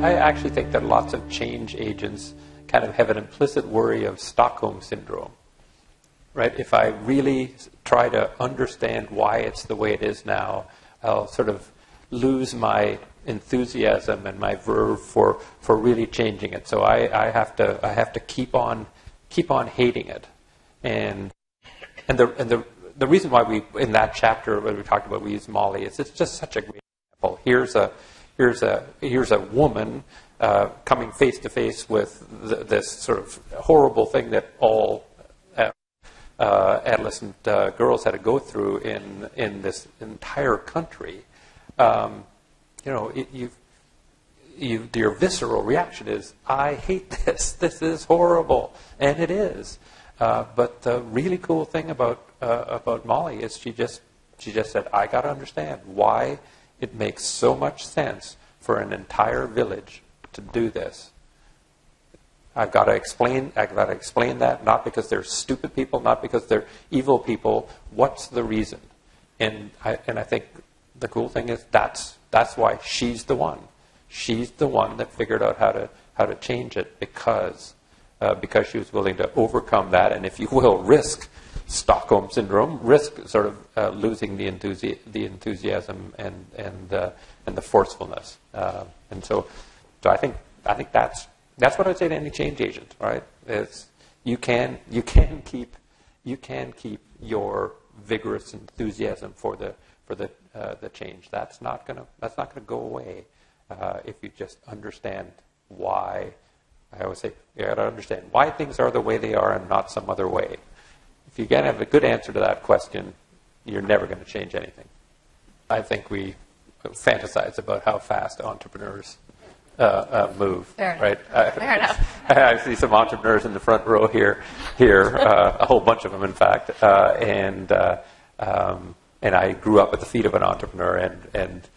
I actually think that lots of change agents kind of have an implicit worry of Stockholm syndrome, right? If I really try to understand why it's the way it is now, I'll sort of lose my enthusiasm and my verve for really changing it. So I have to keep on hating it, and the reason why we in that chapter when we talked about we use Molly is it's just such a great example. Here's a woman coming face to face with this sort of horrible thing that all adolescent girls had to go through in this entire country. Your visceral reaction is, I hate this. This is horrible, and it is. But the really cool thing about Molly is she just said, I got to understand why it makes so much sense for an entire village to do this. I've got to explain that, not because they're stupid people, not because they're evil people. What's the reason? And I think the cool thing is that's why she's the one. She's the one that figured out how to change it because she was willing to overcome that, and if you will, risk Stockholm syndrome, risk sort of losing the enthusiasm and the forcefulness. And so I think that's what I'd say to any change agent. Right? Is you can keep your vigorous enthusiasm for the change. That's not gonna go away if you just understand why. I always say you got to understand why things are the way they are and not some other way. If you can have a good answer to that question, you're never going to change anything. I think we fantasize about how fast entrepreneurs move. Fair right? Fair enough. I see some entrepreneurs in the front row here, a whole bunch of them, in fact, and I grew up at the feet of an entrepreneur, and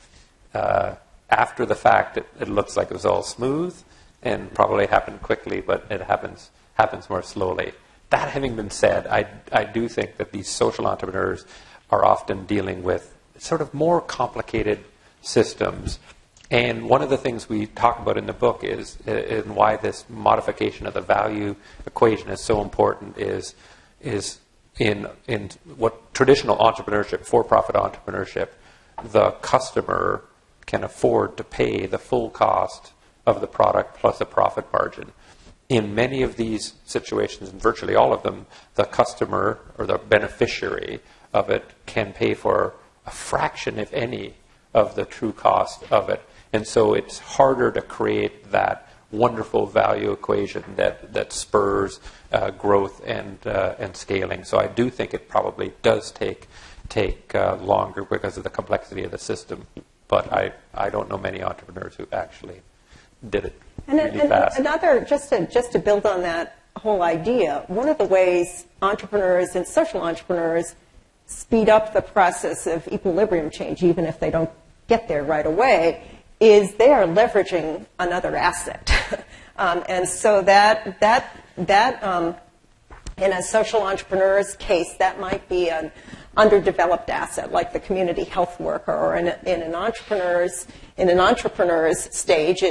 after the fact, it looks like it was all smooth and probably happened quickly, but it happens more slowly. That having been said, I do think that these social entrepreneurs are often dealing with sort of more complicated systems. And one of the things we talk about in the book is and why this modification of the value equation is so important is in what traditional entrepreneurship, for-profit entrepreneurship, the customer can afford to pay the full cost of the product plus a profit margin. In many of these situations, and virtually all of them, the customer or the beneficiary of it can pay for a fraction, if any, of the true cost of it. And so it's harder to create that wonderful value equation that spurs growth and scaling. So I do think it probably does take longer because of the complexity of the system. But I don't know many entrepreneurs who actually did it really fast. Another, just to build on that whole idea, one of the ways entrepreneurs and social entrepreneurs speed up the process of equilibrium change, even if they don't get there right away, is they are leveraging another asset. And so that in a social entrepreneur's case, that might be an underdeveloped asset, like the community health worker, or in an entrepreneur's stage,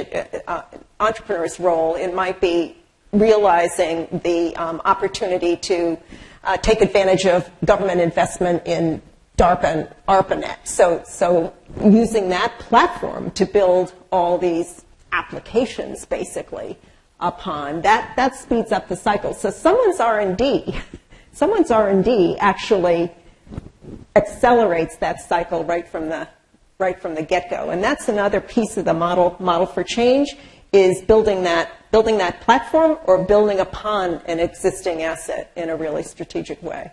entrepreneur's role, it might be realizing the opportunity to take advantage of government investment in DARPA and ARPANET. So using that platform to build all these applications, basically, upon that speeds up the cycle. So someone's R&D actually accelerates that cycle right from the get-go. And that's another piece of the model for change, is building that platform or building upon an existing asset in a really strategic way.